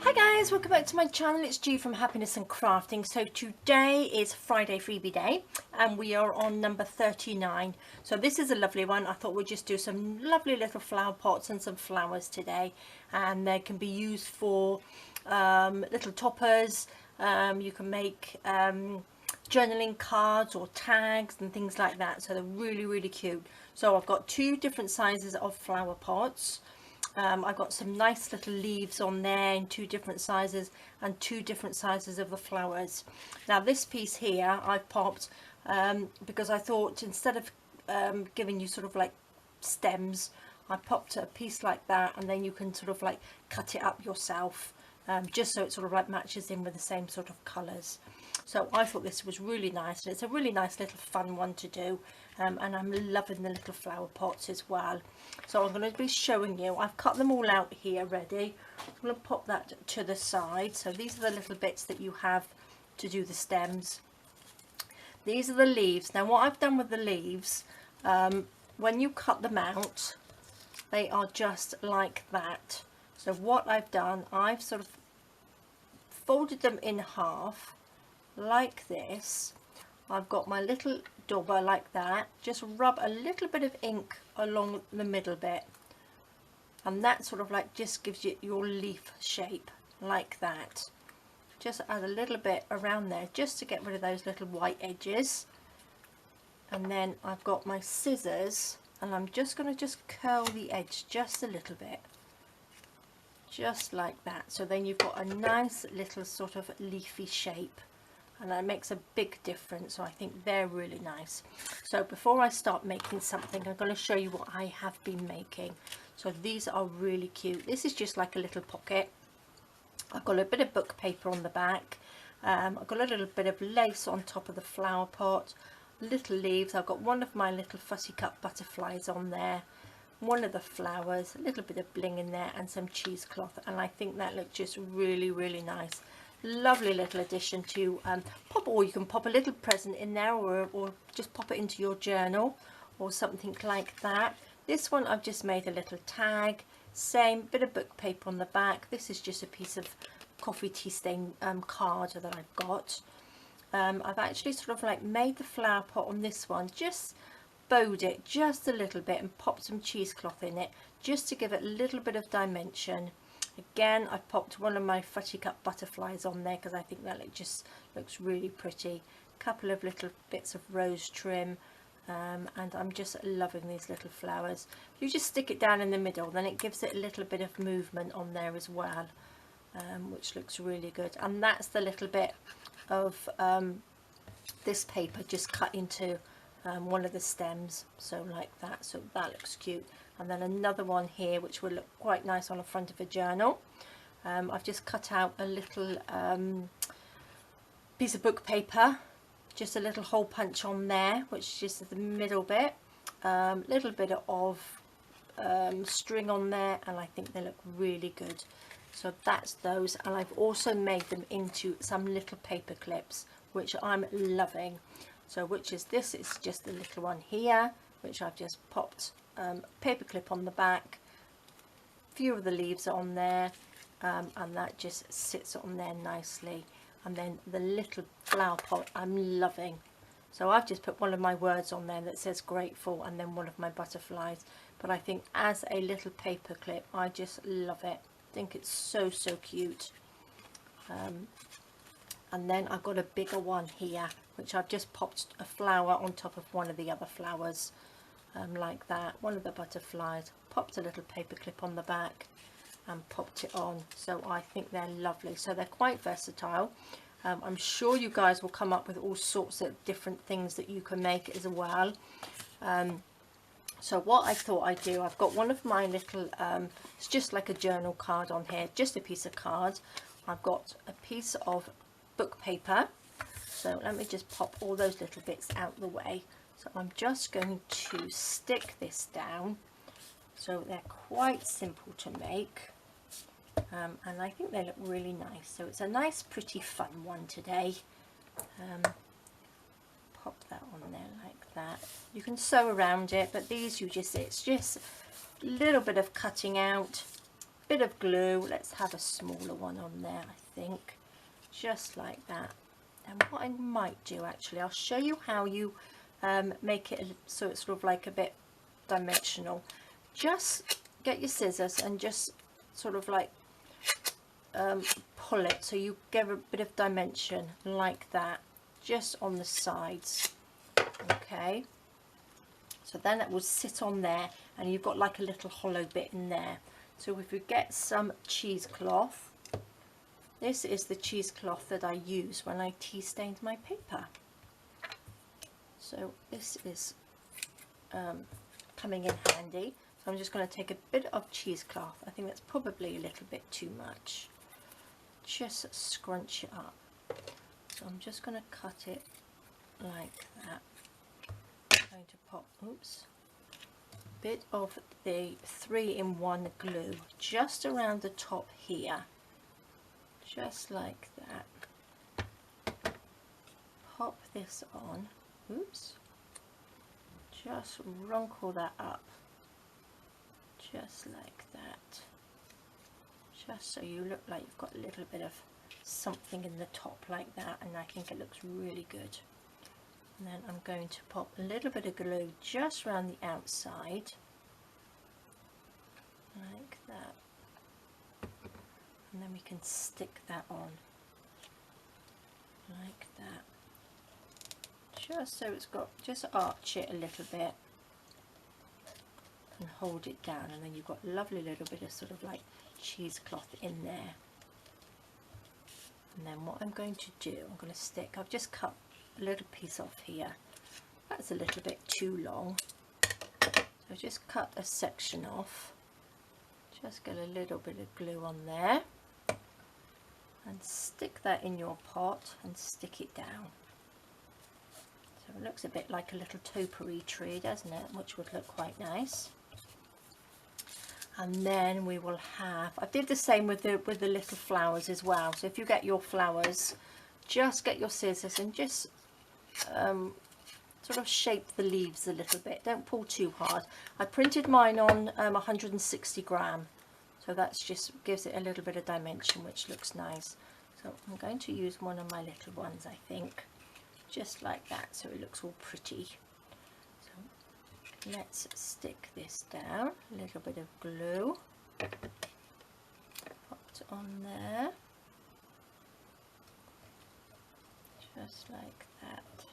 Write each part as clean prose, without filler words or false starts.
Hi guys, welcome back to my channel. It's G from Happiness and Crafting. So today is Friday freebie day and we are on number 39. So this is a lovely one. I thought we'd just do some lovely little flower pots and some flowers today, and they can be used for little toppers. You can make journaling cards or tags and things like that, so they're really cute. So I've got two different sizes of flower pots. I've got some nice little leaves on there in two different sizes and two different sizes of the flowers. Now this piece here I've popped because I thought instead of giving you sort of like stems, I popped a piece like that, and then you can sort of like cut it up yourself, just so it sort of like matches in with the same sort of colours. So I thought this was really nice, and it's a really nice little fun one to do, and I'm loving the little flower pots as well. So I'm going to be showing you, I've cut them all out here ready. I'm going to pop that to the side. So these are the little bits that you have to do the stems. These are the leaves. Now what I've done with the leaves, when you cut them out, they are just like that. So what I've done, I've sort of folded them in half like this. I've got my little dauber like that, just rub a little bit of ink along the middle bit, and that sort of like just gives you your leaf shape like that. Just add a little bit around there just to get rid of those little white edges, and then I've got my scissors and I'm just going to just curl the edge just a little bit, just like that. So then you've got a nice little sort of leafy shape, and that makes a big difference. So I think they're really nice. So before I start making something, I'm going to show you what I have been making. So these are really cute. This is just like a little pocket. I've got a bit of book paper on the back. I've got a little bit of lace on top of the flower pot, little leaves. I've got one of my little fussy cut butterflies on there, one of the flowers, a little bit of bling in there, and some cheesecloth, and I think that looks just really nice. Lovely little addition to pop, or you can pop a little present in there, or just pop it into your journal or something like that. This one I've just made a little tag, same bit of book paper on the back. This is just a piece of coffee tea stain card that I've got. I've actually sort of like made the flower pot on this one, just bowed it just a little bit and popped some cheesecloth in it just to give it a little bit of dimension. Again, I've popped one of my fussy cut butterflies on there because I think that just looks really pretty. A couple of little bits of rose trim, and I'm just loving these little flowers. If you just stick it down in the middle, then it gives it a little bit of movement on there as well, which looks really good. And that's the little bit of this paper just cut into one of the stems, so like that. So that looks cute. And then another one here which will look quite nice on the front of a journal. I've just cut out a little piece of book paper, just a little hole punch on there, which is just the middle bit, little bit of string on there, and I think they look really good. So that's those, and I've also made them into some little paper clips, which I'm loving. So this is just a little one here, which I've just popped paper clip on the back, few of the leaves are on there, and that just sits on there nicely. And then the little flower pot I'm loving. So I've just put one of my words on there that says grateful, and then one of my butterflies. But I think as a little paper clip, I just love it. I think it's so cute. And then I've got a bigger one here, which I've just popped a flower on top of one of the other flowers, like that. One of the butterflies, popped a little paper clip on the back and popped it on. So I think they're lovely. So they're quite versatile. I'm sure you guys will come up with all sorts of different things that you can make as well. So what I thought I'd do, I've got one of my little, it's just like a journal card on here, just a piece of card. I've got a piece of book paper. So let me just pop all those little bits out the way. So I'm just going to stick this down. So they're quite simple to make, and I think they look really nice. So it's a nice pretty fun one today. Pop that on there like that. You can sew around it, but these it's just a little bit of cutting out, bit of glue. Let's have a smaller one on there, I think, just like that. And what I might do, actually, I'll show you how you make it so it's sort of like a bit dimensional. Just get your scissors and just sort of like pull it so you give a bit of dimension like that, just on the sides. Okay, so then it will sit on there and you've got like a little hollow bit in there. So if we get some cheesecloth, this is the cheesecloth that I use when I tea stained my paper. So this is coming in handy. So I'm just going to take a bit of cheesecloth. I think that's probably a little bit too much. Just scrunch it up. So I'm just going to cut it like that. I'm going to pop, oops, a bit of the 3-in-1 glue just around the top here. Just like that. Pop this on. Oops. Just wrinkle that up. Just like that. Just so you look like you've got a little bit of something in the top like that, and I think it looks really good. And then I'm going to pop a little bit of glue just around the outside. Like that. And then we can stick that on like that, just so it's got, just arch it a little bit and hold it down, and then you've got a lovely little bit of sort of like cheesecloth in there. And then what I'm going to do, I'm going to stick, I've just cut a little piece off here, that's a little bit too long, so just cut a section off, just get a little bit of glue on there. And stick that in your pot and stick it down. So it looks a bit like a little topiary tree, doesn't it? Which would look quite nice. And then we will have, I did the same with the little flowers as well. So if you get your flowers, just get your scissors and just sort of shape the leaves a little bit. Don't pull too hard. I printed mine on 160 gram. So that's just gives it a little bit of dimension, which looks nice. So I'm going to use one of my little ones, I think, just like that, so it looks all pretty. So let's stick this down, a little bit of glue, pop it on there, just like that.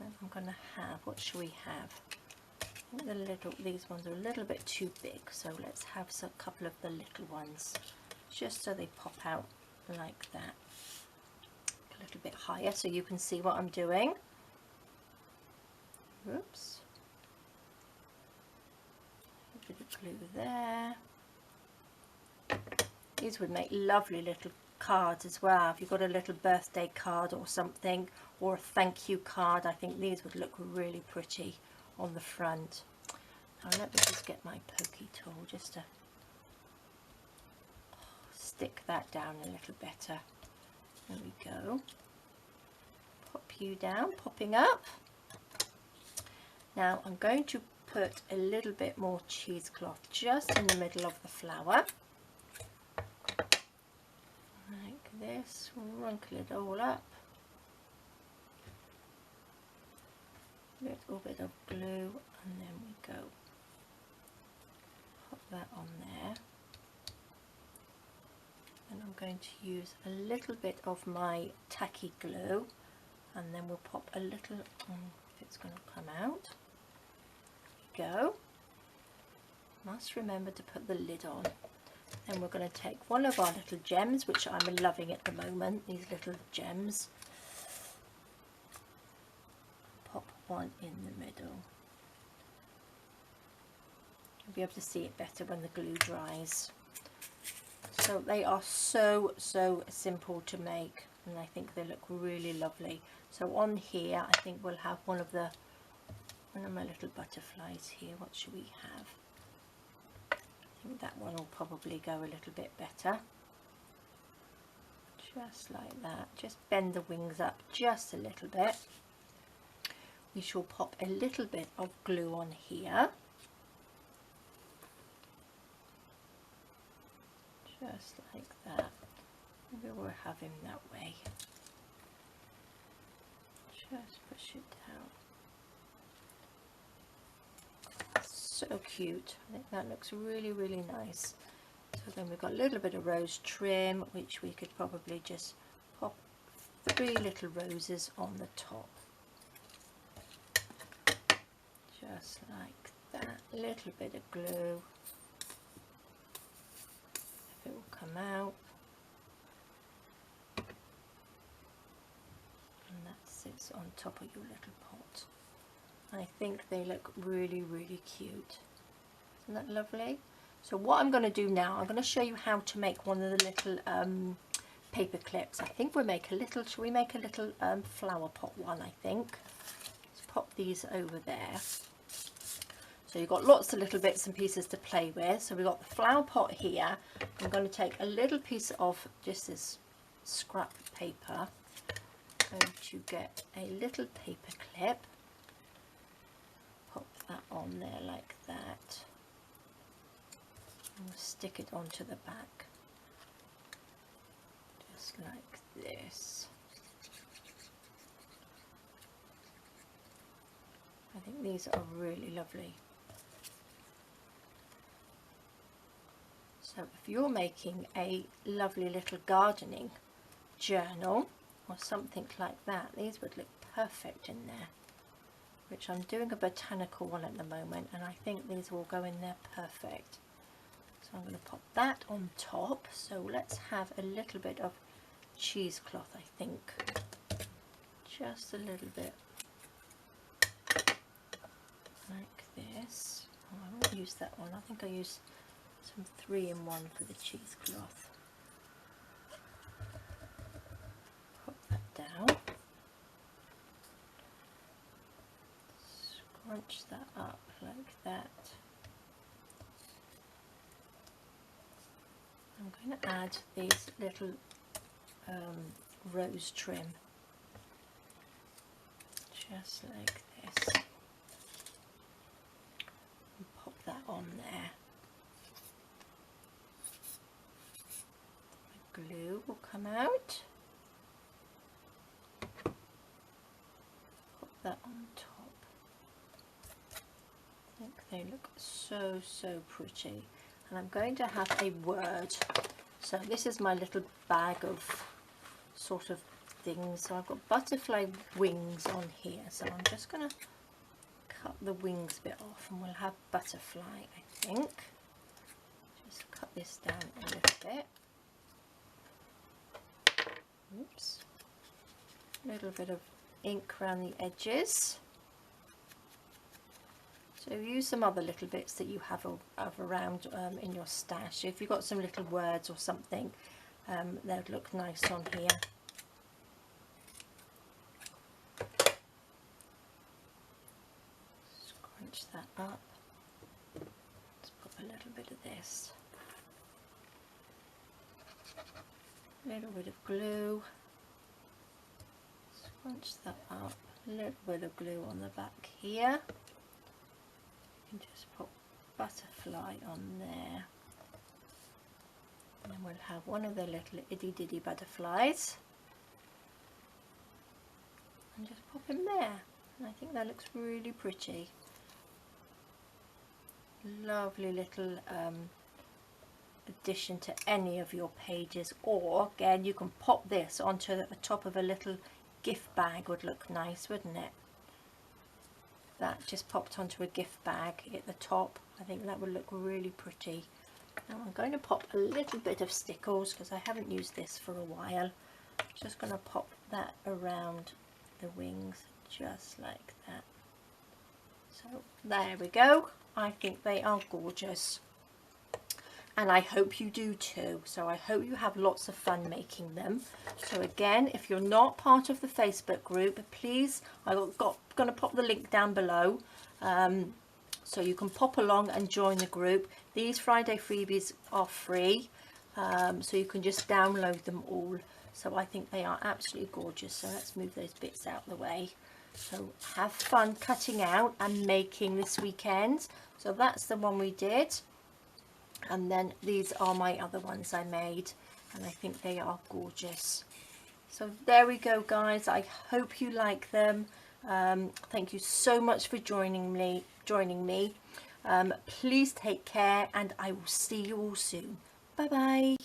Then I'm going to have, what should we have? These ones are a little bit too big, so let's have a couple of the little ones, just so they pop out like that, a little bit higher so you can see what I'm doing. Oops, a bit of glue there. These would make lovely little cards as well. If you've got a little birthday card or something, or a thank you card, I think these would look really pretty on the front. Now let me just get my pokey tool just to stick that down a little better. There we go. Pop you down, popping up. Now I'm going to put a little bit more cheesecloth just in the middle of the flower. Like this, wrinkle it all up. Little bit of glue, and then we go pop that on there, and I'm going to use a little bit of my tacky glue, and then we'll pop a little, if it's going to come out, there we go. Must remember to put the lid on. Then we're going to take one of our little gems, which I'm loving at the moment, these little gems, pop one in the middle. You'll be able to see it better when the glue dries. So they are so simple to make, and I think they look really lovely. So on here I think we'll have one of my little butterflies here. What should we have? I think that one will probably go a little bit better. Just like that. Just bend the wings up just a little bit. We shall pop a little bit of glue on here. just like that. Maybe we'll have him that way. Just push it down. So cute. I think that looks really, really nice. So then we've got a little bit of rose trim, which we could probably just pop 3 little roses on the top. Just like that. A little bit of glue. If it will come out. And that sits on top of your little pot. I think they look really, really cute. Isn't that lovely? So what I'm going to do now, I'm going to show you how to make one of the little paper clips. I think we'll make a little, shall we make a little flower pot one, I think. Let's pop these over there. So you've got lots of little bits and pieces to play with. So we've got the flower pot here. I'm going to take a little piece of just this scrap paper. I'm going to get a little paper clip. Pop that on there like that. And stick it onto the back. Just like this. I think these are really lovely. So if you're making a lovely little gardening journal or something like that, these would look perfect in there. Which I'm doing a botanical one at the moment, and I think these will go in there perfect. So I'm going to pop that on top. So let's have a little bit of cheesecloth, I think. Just a little bit. Like this. Oh, I won't use that one. I think I use some 3-in-1 for the cheesecloth. Pop that down. Scrunch that up like that. I'm going to add these little rose trim. Just like this. And pop that on there. The glue will come out. Pop that on top. I think they look so, so pretty. And I'm going to have a word. So this is my little bag of sort of things. So I've got butterfly wings on here. So I'm just going to cut the wings bit off and we'll have butterfly, I think. Just cut this down a little bit. Oops. A little bit of ink around the edges. So use some other little bits that you have around in your stash. If you've got some little words or something, they'd look nice on here. Scrunch that up. Let's put a little bit of this. A little bit of glue. Scrunch that up. A little bit of glue on the back here. You can just put butterfly on there. And then we'll have one of the little itty ditty butterflies. And just pop him there. And I think that looks really pretty. Lovely little addition to any of your pages. Or again, you can pop this onto the top of a little gift bag. Would look nice, wouldn't it? That just popped onto a gift bag at the top. I think that would look really pretty. Now I'm going to pop a little bit of stickles because I haven't used this for a while. Just going to pop that around the wings just like that. So there we go. I think they are gorgeous. And I hope you do too. So I hope you have lots of fun making them. So again, if you're not part of the Facebook group, please, I'm going to pop the link down below. So you can pop along and join the group. These Friday freebies are free. So you can just download them all. So I think they are absolutely gorgeous. So let's move those bits out of the way. So have fun cutting out and making this weekend. So that's the one we did. And then these are my other ones I made, and I think they are gorgeous. So there we go, guys. I hope you like them. Thank you so much for joining me. Please take care, and I will see you all soon. Bye bye.